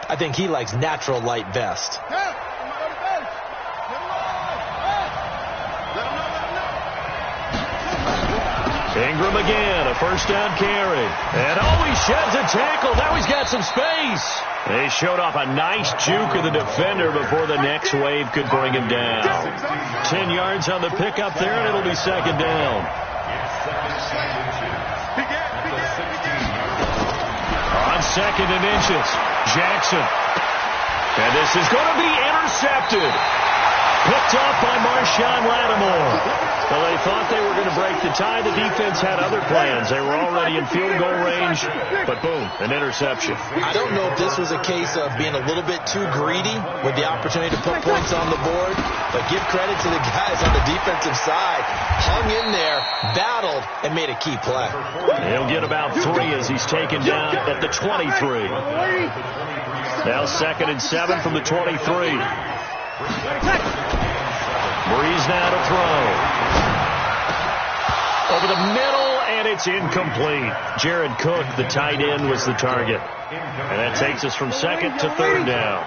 I think he likes natural light vest. Ingram again, a first down carry. And he sheds a tackle. Now he's got some space. They showed off a nice juke of the defender before the next wave could bring him down. 10 yards on the pickup there, and it'll be second down. On second and inches, Jackson. And this is going to be intercepted. Picked off by Marshawn Lattimore. Well, they thought they were going to break the tie. The defense had other plans. They were already in field goal range, but boom, an interception. I don't know if this was a case of being a little bit too greedy with the opportunity to put points on the board, but give credit to the guys on the defensive side. Hung in there, battled, and made a key play. He'll get about 3 as he's taken down at the 23. Now second and 7 from the 23. Breeze now to throw. Over the middle, and it's incomplete. Jared Cook, the tight end, was the target. And that takes us from second to third down.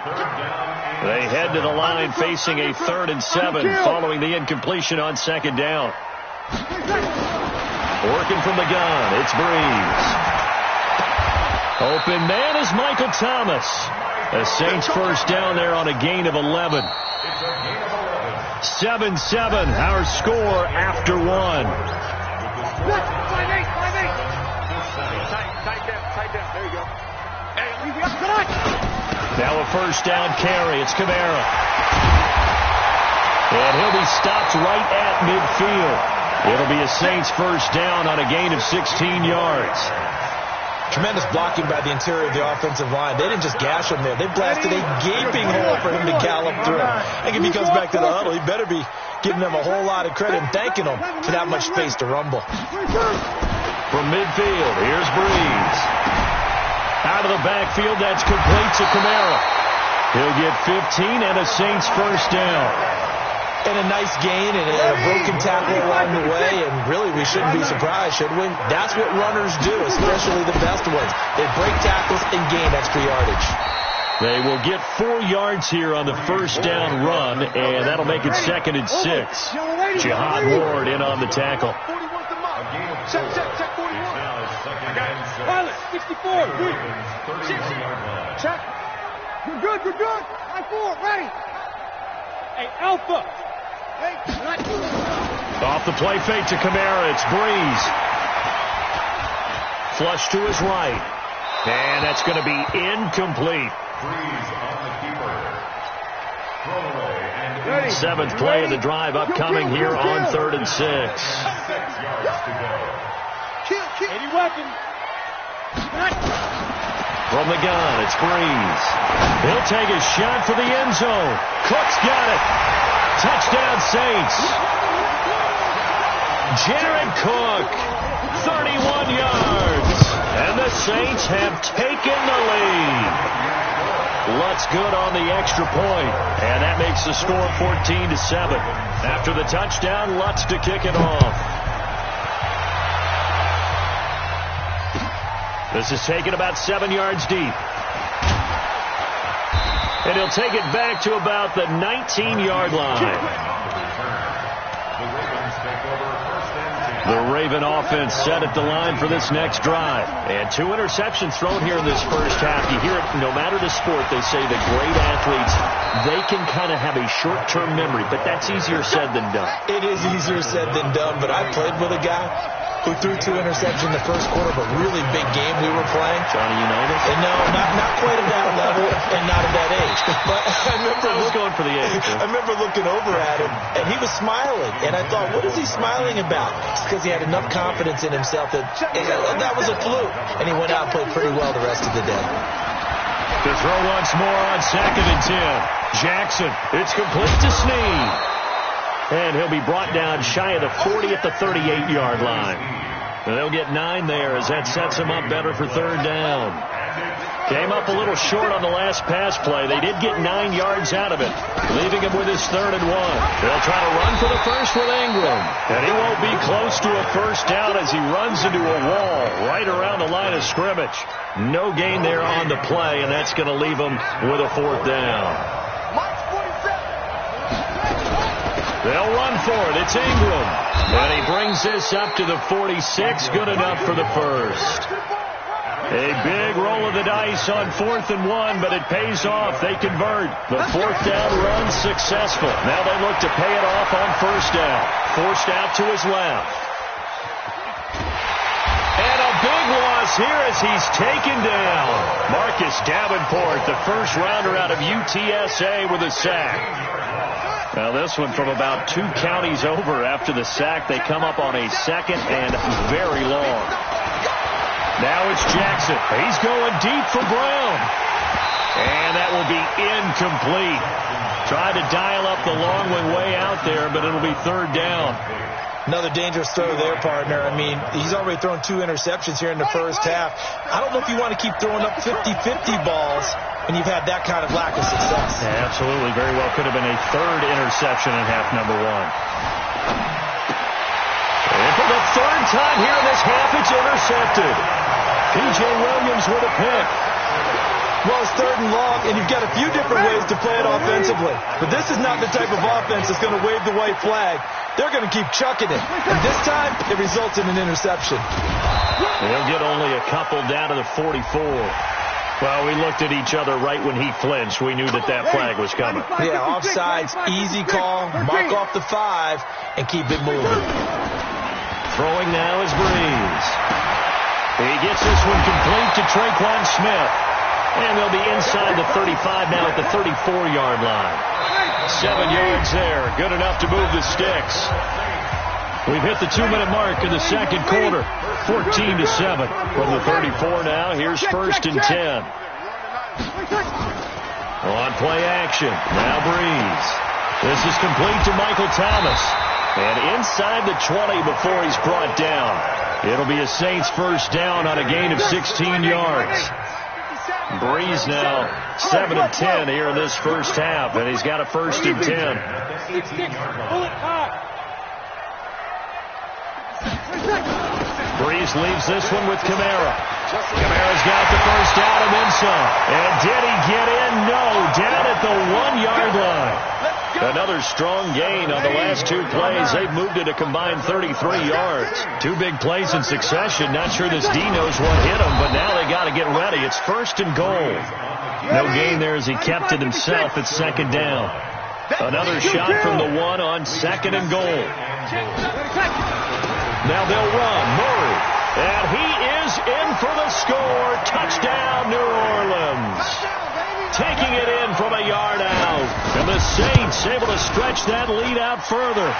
They head to the line facing a 3rd and 7 following the incompletion on second down. Working from the gun, it's Breeze. Open man is Michael Thomas. The Saints first down there on a gain of 11. 7-7, our score after 1. Tight down. There you go. Now a first down carry. It's Kamara. And he'll be stopped right at midfield. It'll be a Saints first down on a gain of 16 yards. Tremendous blocking by the interior of the offensive line. They didn't just gash him there. They blasted a gaping hole for him to gallop through. I think if he comes back to the huddle, he better be giving them a whole lot of credit and thanking them for that much space to rumble. From midfield, here's Breeze. Out of the backfield, that's complete to Kamara. He'll get 15 and a Saints first down. And a nice gain and a broken tackle along the way, and really we shouldn't be surprised, should we? That's what runners do, especially the best ones. They break tackles and gain extra yardage. They will get 4 yards here on the first down run, and that'll make it second and 6. Jihad Ward in on the tackle. Check 41. Pilot, 64. Check. You're good. Line 4, ready. Hey, Alpha. Off the play fake to Kamara, it's Breeze. Flush to his right. And that's going to be incomplete. Seventh play of the drive upcoming here on 3rd and 6. Any weapon. From the gun, it's Breeze. He'll take a shot for the end zone. Cook's got it. Touchdown Saints. Jared Cook, 31 yards. And the Saints have taken the lead. Lutz good on the extra point, and that makes the score 14-7. After the touchdown, Lutz to kick it off. This is taken about 7 yards deep. And he'll take it back to about the 19-yard line. The Raven offense set at the line for this next drive. And 2 interceptions thrown here in this first half. You hear it, no matter the sport, they say that great athletes, they can kind of have a short-term memory, but that's easier said than done. It is easier said than done, but I played with a guy who threw 2 interceptions in the first quarter of a really big game we were playing. Johnny Unitas? And no, not quite at that level and not at that age. But I was going for the age. I remember looking over at him, and he was smiling. And I thought, what is he smiling about? It's because he had enough confidence in himself that that was a fluke. And he went out and played pretty well the rest of the day. To throw once more on 2nd and 10. Jackson, it's complete to Snead. And he'll be brought down shy of the 40 at the 38-yard line. And they'll get 9 there as that sets him up better for 3rd down. Came up a little short on the last pass play. They did get 9 yards out of it, leaving him with his 3rd and 1. They'll try to run for the first with Ingram. And he won't be close to a first down as he runs into a wall right around the line of scrimmage. No gain there on the play, and that's going to leave him with a 4th down. They'll run for it. It's Ingram. And he brings this up to the 46. Good enough for the first. A big roll of the dice on 4th and 1, but it pays off. They convert. The 4th down run successful. Now they look to pay it off on 1st down. Forced out to his left. And a big loss here as he's taken down. Marcus Davenport, the first rounder out of UTSA, with a sack. Now this one from about 2 counties over after the sack. They come up on a 2nd and very long. Now it's Jackson. He's going deep for Brown. And that will be incomplete. Tried to dial up the long one way out there, but it'll be 3rd down. Another dangerous throw there, partner. I mean, he's already thrown 2 interceptions here in the first half. I don't know if you want to keep throwing up 50-50 balls when you've had that kind of lack of success. Yeah, absolutely. Very well could have been a 3rd interception in half number 1. And for the 3rd time here in this half, it's intercepted. P.J. Williams with a pick. Well, it's 3rd and long, and you've got a few different ways to play it offensively. But this is not the type of offense that's going to wave the white flag. They're going to keep chucking it. And this time, it results in an interception. They'll get only a couple down to the 44. Well, we looked at each other right when he flinched. We knew that that flag was coming. Yeah, offsides, easy call, mark off the 5, and keep it moving. Throwing now is Breeze. He gets this one complete to Traquan Smith. And they'll be inside the 35 now at the 34-yard line. 7 yards there. Good enough to move the sticks. We've hit the 2-minute mark in the 2nd quarter. 14-7 from the 34 now. Here's 1st and 10. On play action. Now Breeze. This is complete to Michael Thomas. And inside the 20 before he's brought down. It'll be a Saints 1st down on a gain of 16 yards. Breeze now 7 of 10 here in this first half, and he's got a 1st and 10. Breeze leaves this one with Kamara. Kamara's got the 1st down and then some. And did he get in? No, down at the 1-yard line. Another strong gain on the last 2 plays. They've moved it a combined 33 yards. 2 big plays in succession. Not sure this D knows what hit him, but now they got to get ready. It's 1st and goal. No gain there as he kept it himself at 2nd down. Another shot from the 1 on 2nd and goal. Now they'll run. Murray. And he is in for the score. Touchdown, New Orleans. Taking it in from a yard out. And the Saints able to stretch that lead out further.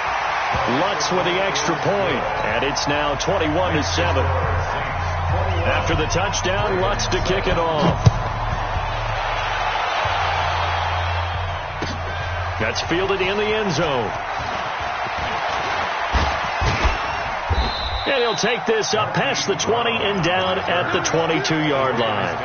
Lutz with the extra point. And it's now 21-7. After the touchdown, Lutz to kick it off. That's fielded in the end zone. And he'll take this up past the 20 and down at the 22-yard line.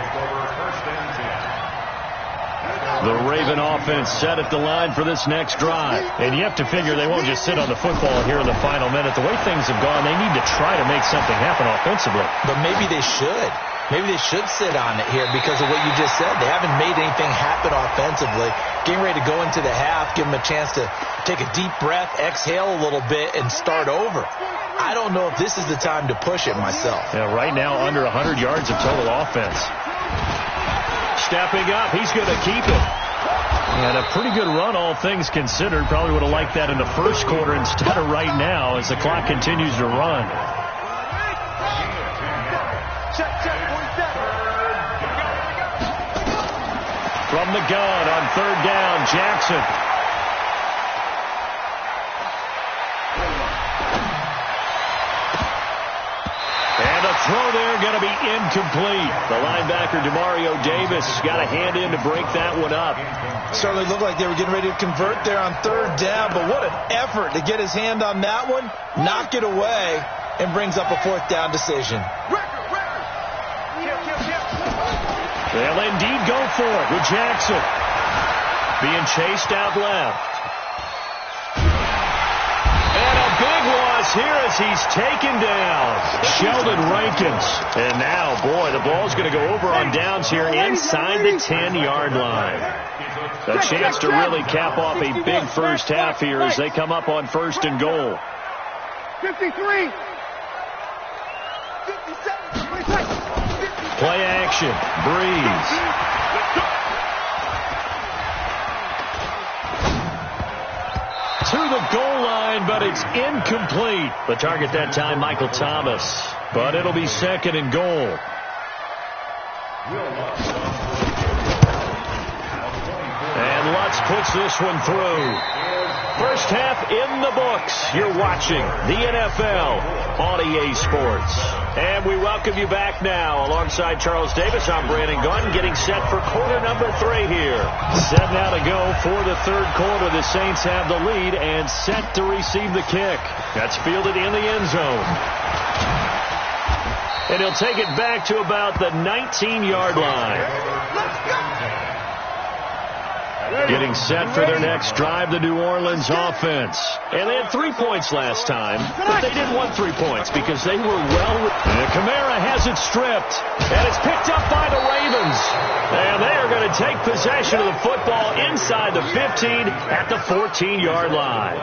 The Raven offense set at the line for this next drive. And you have to figure they won't just sit on the football here in the final minute. The way things have gone, they need to try to make something happen offensively. But maybe they should. Maybe they should sit on it here because of what you just said. They haven't made anything happen offensively. Getting ready to go into the half, give them a chance to take a deep breath, exhale a little bit, and start over. I don't know if this is the time to push it myself. Yeah, right now under 100 yards of total offense. Stepping up, he's going to keep it. And a pretty good run, all things considered. Probably would have liked that in the first quarter instead of right now as the clock continues to run. From the gun on 3rd down, Jackson. And a throw there going to be incomplete. The linebacker, Demario Davis, got a hand in to break that one up. Certainly looked like they were getting ready to convert there on 3rd down, but what an effort to get his hand on that one, knock it away, and brings up a 4th down decision. They'll indeed go for it with Jackson. Being chased out left. And a big loss here as he's taken down. Sheldon Rankins. And now, boy, the ball's going to go over on downs here inside the 10-yard line. A chance to really cap off a big first half here as they come up on 1st and goal. 53. Play action. Breeze. To the goal line, but it's incomplete. The target that time, Michael Thomas. But it'll be 2nd and goal. And Lutz puts this one through. First half in the books. You're watching the NFL on EA Sports. And we welcome you back now. Alongside Charles Davis, I'm Brandon Gunn, getting set for quarter number 3 here. Set now to go for the 3rd quarter. The Saints have the lead and set to receive the kick. That's fielded in the end zone. And he'll take it back to about the 19-yard line. Let's go. Getting set for their next drive, the New Orleans offense. And they had 3 points last time, but they didn't want 3 points because they were well. And Kamara has it stripped, and it's picked up by the Ravens. And they are going to take possession of the football inside the 15 at the 14-yard line.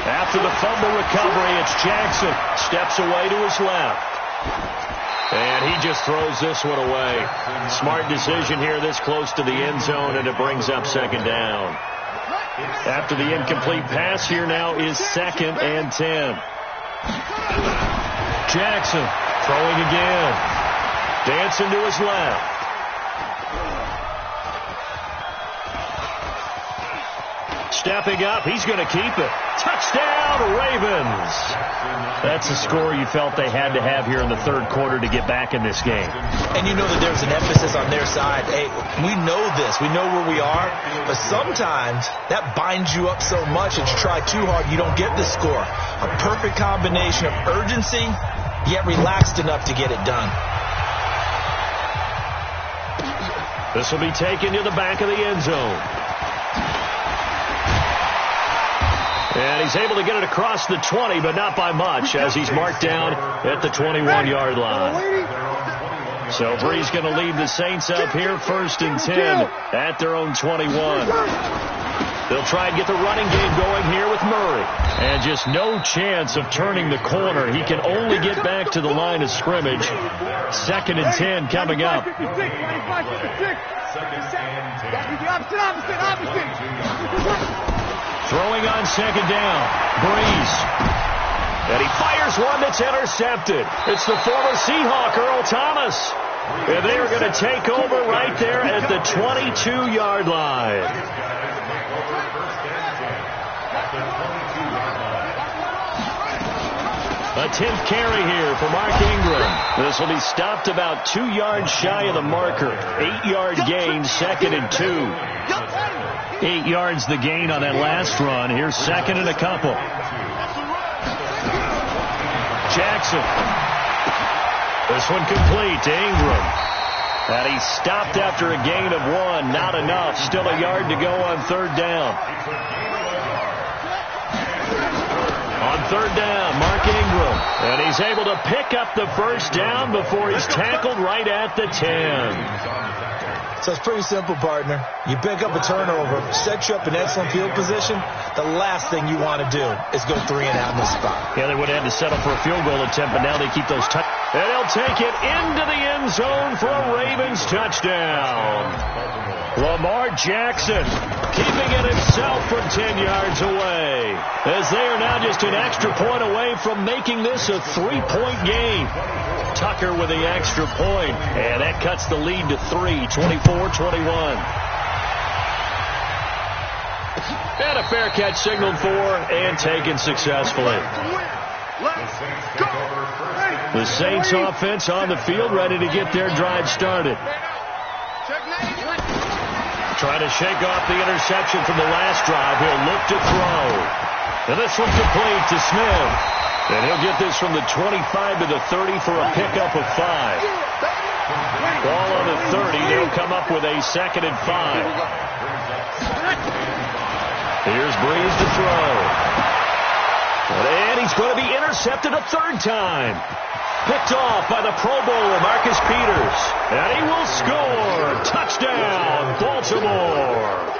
After the fumble recovery, it's Jackson. Steps away to his left. And he just throws this one away. Smart decision here this close to the end zone, and it brings up 2nd down. After the incomplete pass, here now is 2nd and 10. Jackson throwing again. Dancing to his left. Stepping up, he's going to keep it. Touchdown, Ravens. That's a score you felt they had to have here in the 3rd quarter to get back in this game. And you know that there's an emphasis on their side. Hey, we know this. We know where we are. But sometimes that binds you up so much that you try too hard, you don't get the score. A perfect combination of urgency, yet relaxed enough to get it done. This will be taken to the back of the end zone. And he's able to get it across the 20, but not by much, as he's marked down at the 21-yard line. So Bree's going to lead the Saints up here, 1st and 10 at their own 21. They'll try and get the running game going here with Murray. And just no chance of turning the corner. He can only get back to the line of scrimmage. 2nd and 10 coming up. Throwing on 2nd down. Breeze. And he fires one that's intercepted. It's the former Seahawk, Earl Thomas. And they are going to take over right there at the 22-yard line. A 10th carry here for Mark Ingram. This will be stopped about 2 yards shy of the marker. 8-yard gain, 2nd and 2. 8 yards the gain on that last run. Here's 2nd and a couple. Jackson. This one complete to Ingram. And he stopped after a gain of 1. Not enough. Still a yard to go on 3rd down. On 3rd down, Mark Ingram. And he's able to pick up the 1st down before he's tackled right at the 10. So it's pretty simple, partner. You pick up a turnover, set you up in excellent field position. The last thing you want to do is go 3 and out in this spot. Yeah, they would have had to settle for a field goal attempt, but now they keep those touchdowns. And they'll take it into the end zone for a Ravens touchdown. Lamar Jackson keeping it himself from 10 yards away, as they are now just an extra point away from making this a 3-point game. Tucker with the extra point, and that cuts the lead to 3, 24-21. And a fair catch signaled for and taken successfully. The Saints offense on the field, ready to get their drive started. Trying to shake off the interception from the last drive. He'll look to throw. And this one complete to Smith. And he'll get this from the 25 to the 30 for a pickup of 5. Ball on the 30. They'll come up with a 2nd and 5. Here's Breeze to throw. And he's going to be intercepted a 3rd time. Picked off by the Pro Bowler, Marcus Peters. And he will score. Touchdown, Baltimore.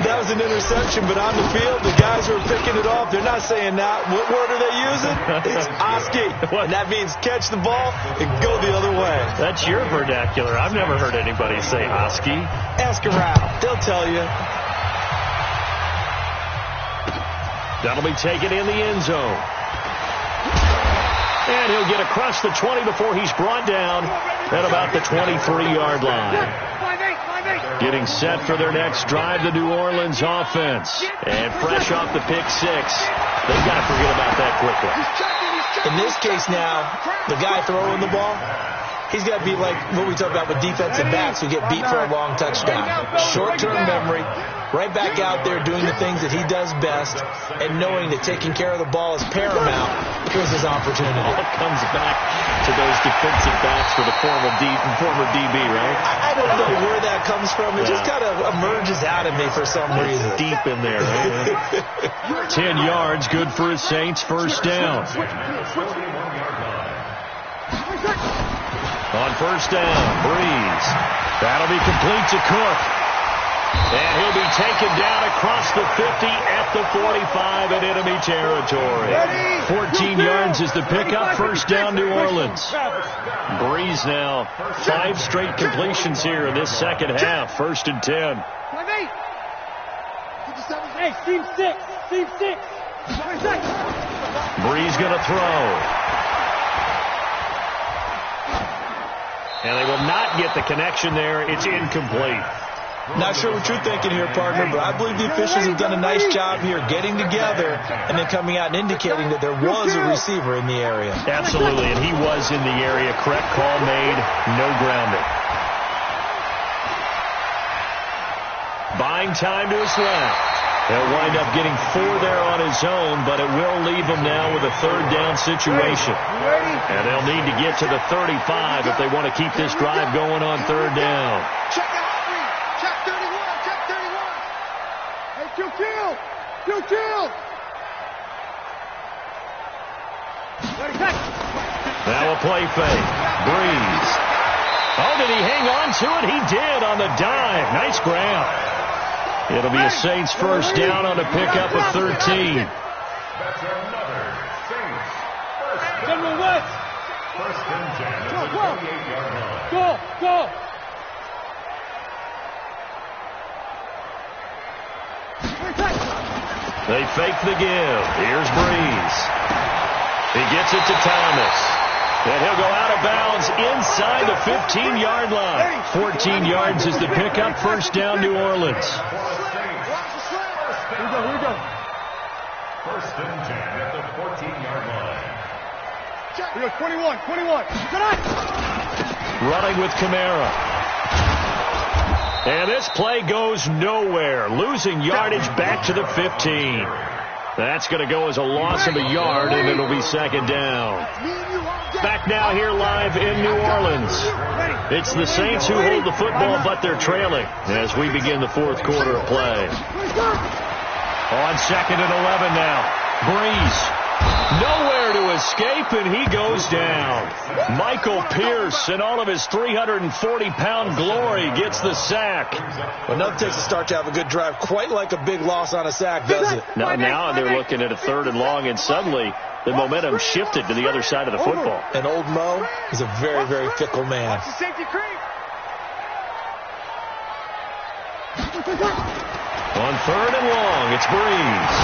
That was an interception, but on the field, the guys who are picking it off, they're not saying that. What word are they using? It's Oski. And that means catch the ball and go the other way. That's your vernacular. I've never heard anybody say Oski. Ask around. They'll tell you. That'll be taken in the end zone. And he'll get across the 20 before he's brought down at about the 23-yard line. Getting set for their next drive, the New Orleans offense. And fresh off the pick 6, they've got to forget about that quickly. In this case now, the guy throwing the ball, he's got to be like what we talk about with defensive backs who get beat for a long touchdown. Short-term memory, right back out there doing the things that he does best, and knowing that taking care of the ball is paramount. Here's his opportunity. It comes back to those defensive backs for the former DB, right? I don't know where that comes from. It just kind of emerges out of me for some reason. It's deep in there, right? 10 yards, good for his Saints, 1st down. On 1st down, Breeze. That'll be complete to Cook. And he'll be taken down across the 50 at the 45 in enemy territory. 14 yards is the pickup. 1st down, New Orleans. Breeze now 5 straight completions here in this 2nd half. 1st and 10. Hey, team 6. Breeze going to throw. And they will not get the connection there. It's incomplete. Not sure what you're thinking here, partner, but I believe the officials have done a nice job here getting together and then coming out and indicating that there was a receiver in the area. Absolutely, and he was in the area. Correct call made. No grounding. Buying time to his left. He'll wind up getting 4 there on his own, but it will leave him now with a 3rd down situation. And they'll need to get to the 35 if they want to keep this drive going on 3rd down. Check 31. Hey, kill. Now a play fake. Breeze. Oh, did he hang on to it? He did on the dive. Nice grab. It'll be a Saints 1st down on a pickup of 13. General West. 1st and 10 at the 28-yard line. Go. They fake the give. Here's Breeze. He gets it to Thomas. And he'll go out of bounds inside the 15-yard line. 14 yards is the pickup. 1st down, New Orleans. Here we go. 1st and 10 at the 14-yard line. We got 21. Running with Kamara. And this play goes nowhere. Losing yardage back to the 15. That's going to go as a loss of a yard, and it'll be 2nd down. Back now here live in New Orleans. It's the Saints who hold the football, but they're trailing as we begin the 4th quarter of play. On 2nd and 11 now. Breeze. Nowhere to escape, and he goes down. Michael Pierce, in all of his 340-pound glory, gets the sack. Well, nothing takes a start to have a good drive, quite like a big loss on a sack, does it? Now they're looking at a 3rd and long, and suddenly the momentum shifted to the other side of the football. And old Mo is a very, very fickle man. On 3rd and long, it's Breeze.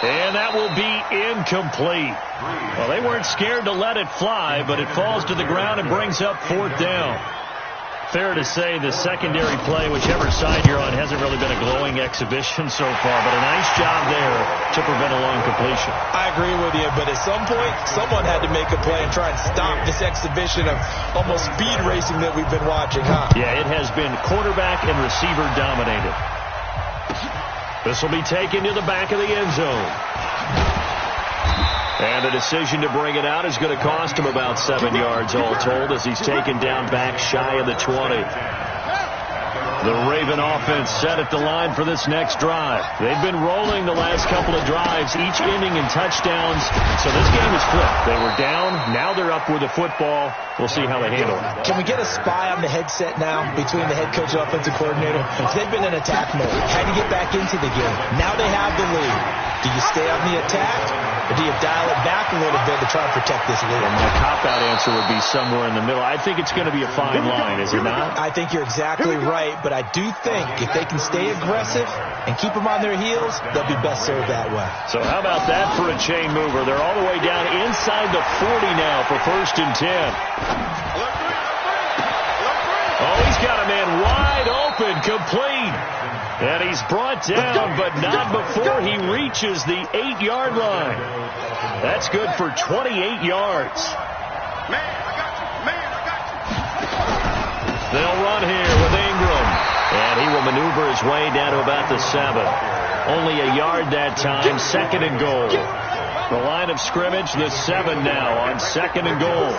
And that will be incomplete. Well, they weren't scared to let it fly, but it falls to the ground and brings up 4th down. Fair to say the secondary play, whichever side you're on, hasn't really been a glowing exhibition so far, but a nice job there to prevent a long completion. I agree with you, but at some point, someone had to make a play and try and stop this exhibition of almost speed racing that we've been watching, huh? Yeah, it has been quarterback and receiver dominated. This will be taken to the back of the end zone. And the decision to bring it out is going to cost him about 7 yards all told as he's taken down back shy of the 20. The Raven offense set at the line for this next drive. They've been rolling the last couple of drives, each ending in touchdowns. So this game is flipped. They were down. Now they're up with the football. We'll see how they handle it. Can we get a spy on the headset now between the head coach and offensive coordinator? They've been in attack mode. Had to get back into the game. Now they have the lead. Do you stay on the attack, or do you dial it back a little bit to try and protect this lead? My cop-out answer would be somewhere in the middle. I think it's going to be a fine line, is it not? I think you're exactly right, but I do think if they can stay aggressive and keep them on their heels, they'll be best served that way. So how about that for a chain mover? They're all the way down inside the 40 now for 1st and 10. Oh, he's got a man wide open, complete. And he's brought down, but not before he reaches the 8-yard line. That's good for 28 yards. They'll run here with Ingram. And he will maneuver his way down to about the 7. Only a yard that time, 2nd and goal. The line of scrimmage, the 7 now on 2nd and goal.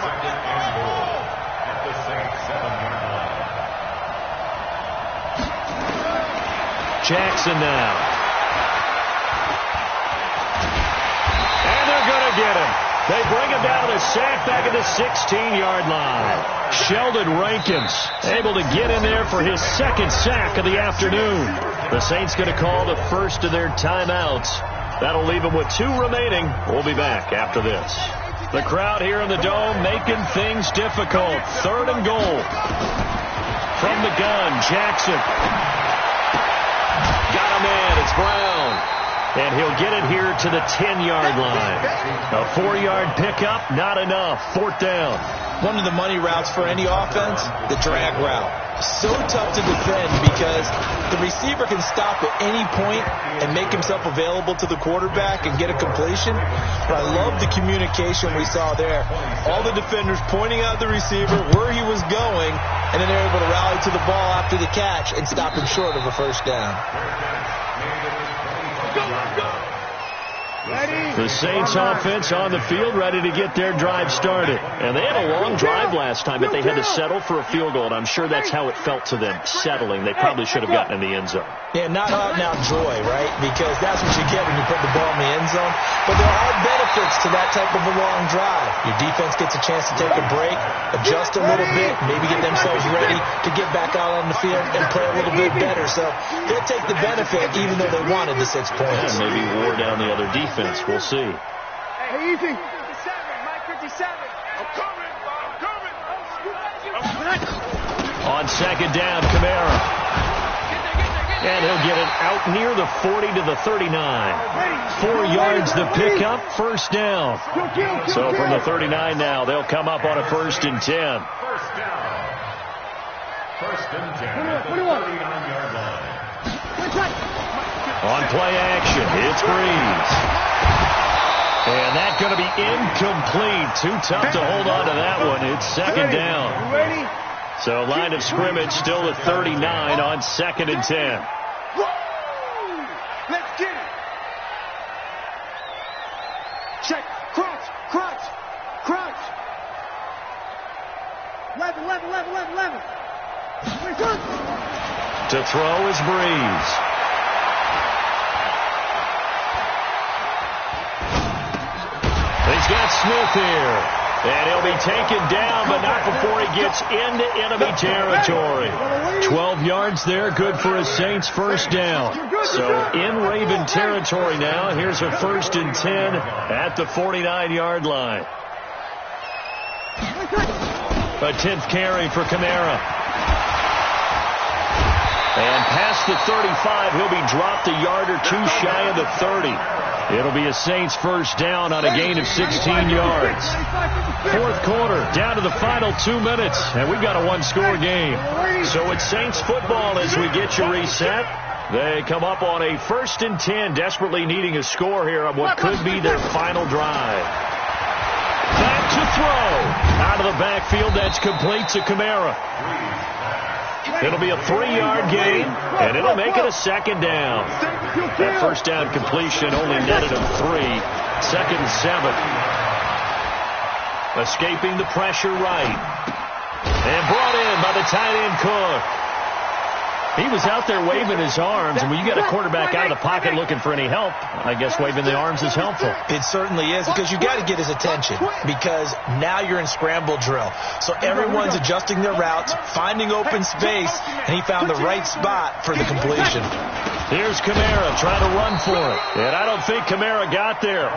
Jackson now. And they're going to get him. They bring him down to sack back at the 16-yard line. Sheldon Rankins able to get in there for his 2nd sack of the afternoon. The Saints going to call the first of their timeouts. That'll leave them with 2 remaining. We'll be back after this. The crowd here in the Dome making things difficult. 3rd and goal. From the gun, Jackson. Got a man. It's Brown. And he'll get it here to the 10-yard line. A 4-yard pickup, not enough. 4th down. One of the money routes for any offense, the drag route. So tough to defend because the receiver can stop at any point and make himself available to the quarterback and get a completion. But I love the communication we saw there. All the defenders pointing out the receiver, where he was going, and then they're able to rally to the ball after the catch and stop him short of a 1st down. The Saints offense on the field ready to get their drive started. And they had a long drive last time, but they had to settle for a field goal. And I'm sure that's how it felt to them, settling. They probably should have gotten in the end zone. Yeah, not out-and-out joy, right? Because that's what you get when you put the ball in the end zone. But there are benefits to that type of a long drive. Your defense gets a chance to take a break, adjust a little bit, maybe get themselves ready to get back out on the field and play a little bit better. So they'll take the benefit even though they wanted the 6 points. Yeah, maybe wore down the other defense. We'll see. Hey, easy. 57, Mike 57. I'm coming. On 2nd down, Kamara. And he'll get it out near the 40 to the 39. 4 yards the pickup, 1st down. So from the 39 now, they'll come up on a 1st and 10. 1st down. 1st and 10 at the 39-yard line. On play action, it's Breeze. And that's going to be incomplete. Too tough to hold on to that one. It's 2nd down. So line of scrimmage still at 39 on 2nd and 10. Let's get it. Check. Crunch. 11. To throw is Breeze. He's got Smith here. And he'll be taken down, but not before he gets into enemy territory. 12 yards there, good for a Saints 1st down. So in Raven territory now. Here's a 1st and 10 at the 49-yard line. A 10th carry for Kamara. And past the 35, he'll be dropped a yard or 2 shy of the 30. It'll be a Saints 1st down on a gain of 16 yards. 4th quarter, down to the final 2 minutes, and we've got a 1-score game. So it's Saints football as we get you reset. They come up on a 1st and 10, desperately needing a score here on what could be their final drive. Back to throw. Out of the backfield, that's complete to Kamara. It'll be a 3-yard gain, and it'll make it a second down. That first down completion only netted him 3. Second and 7. Escaping the pressure right. And brought in by the tight end Cook. He was out there waving his arms, and when you got a quarterback out of the pocket looking for any help, I guess waving the arms is helpful. It certainly is, because you got to get his attention, because now you're in scramble drill. So everyone's adjusting their routes, finding open space, and he found the right spot for the completion. Here's Kamara trying to run for it, and I don't think Kamara got there.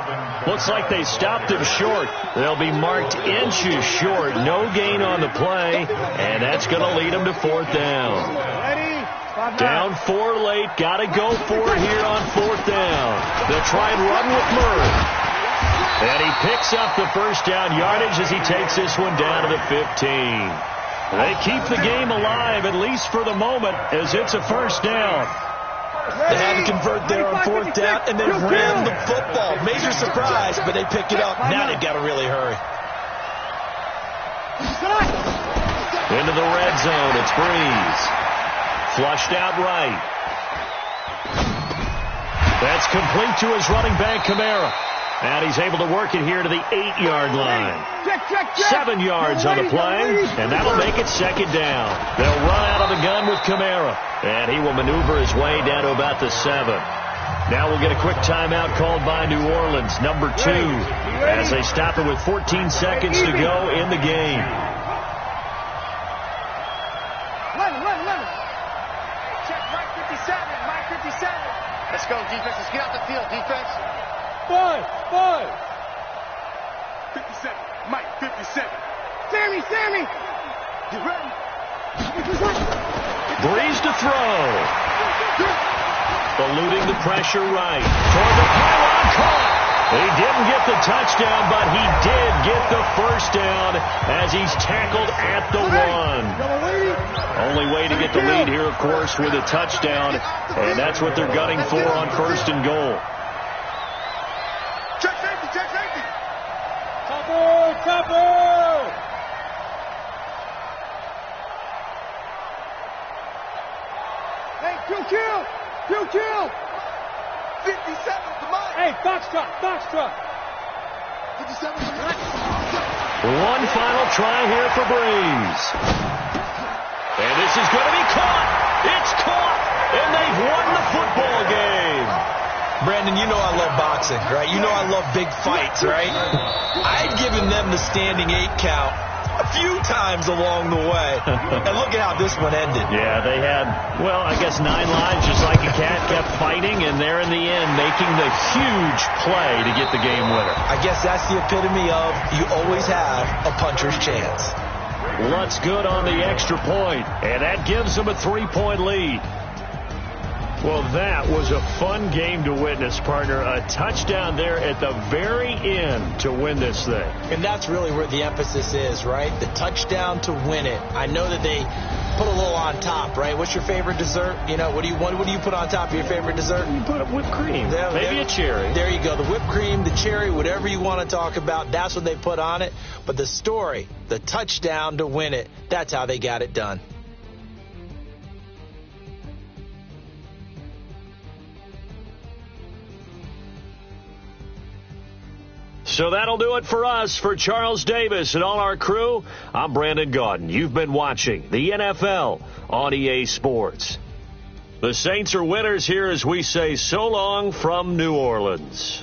Looks like they stopped him short. They'll be marked inches short. No gain on the play, and that's going to lead him to 4th down. Down 4 late. Got to go for it here on 4th down. They'll try and run with Murray. And he picks up the first down yardage as he takes this one down to the 15. They keep the game alive, at least for the moment, as it's a first down. They had to convert there on 4th down, and they ran the football. Major surprise, but they pick it up. Now they've got to really hurry. Into the red zone. It's Breeze. Flushed out right. That's complete to his running back, Kamara. And he's able to work it here to the 8-yard line. 7 yards on the play, and that'll make it second down. They'll run out of the gun with Kamara, and he will maneuver his way down to about the 7. Now we'll get a quick timeout called by New Orleans, number 2, as they stop it with 14 seconds to go in the game. Let's go, defense. Let's get out the field, defense. 5. 57. Mike, 57. Sammy. Get ready. Breeze to throw. Eluding the pressure right. Toward the pylon, caught. He didn't get the touchdown, but he did get the first down as he's tackled at the 1. Only way to get the lead here, of course, with a touchdown, and that's what they're gunning for on 1st and goal. Check safety. Chopper. Hey, kill. 57, come on. Hey, Foxtrot. 57, One final try here for Breeze. And this is going to be caught. It's caught, and they've won the football game. Brandon, you know I love boxing, right? You know I love big fights, right? I've given them the standing 8 count a few times along the way. And look at how this one ended. Yeah, they had, well, I guess 9 lives, just like a cat, kept fighting, and they're in the end making the huge play to get the game winner. I guess that's the epitome of you always have a puncher's chance. Lutz good on the extra point, and that gives them a 3-point lead. Well, that was a fun game to witness, partner. A touchdown there at the very end to win this thing. And that's really where the emphasis is, right? The touchdown to win it. I know that they put a little on top, right? What's your favorite dessert? You know, what do you put on top of your favorite dessert? You put up whipped cream. Maybe a cherry. There you go. The whipped cream, the cherry, whatever you want to talk about, that's what they put on it. But the story, the touchdown to win it, that's how they got it done. So that'll do it for us. For Charles Davis and all our crew, I'm Brandon Gaudin. You've been watching the NFL on EA Sports. The Saints are winners here as we say so long from New Orleans.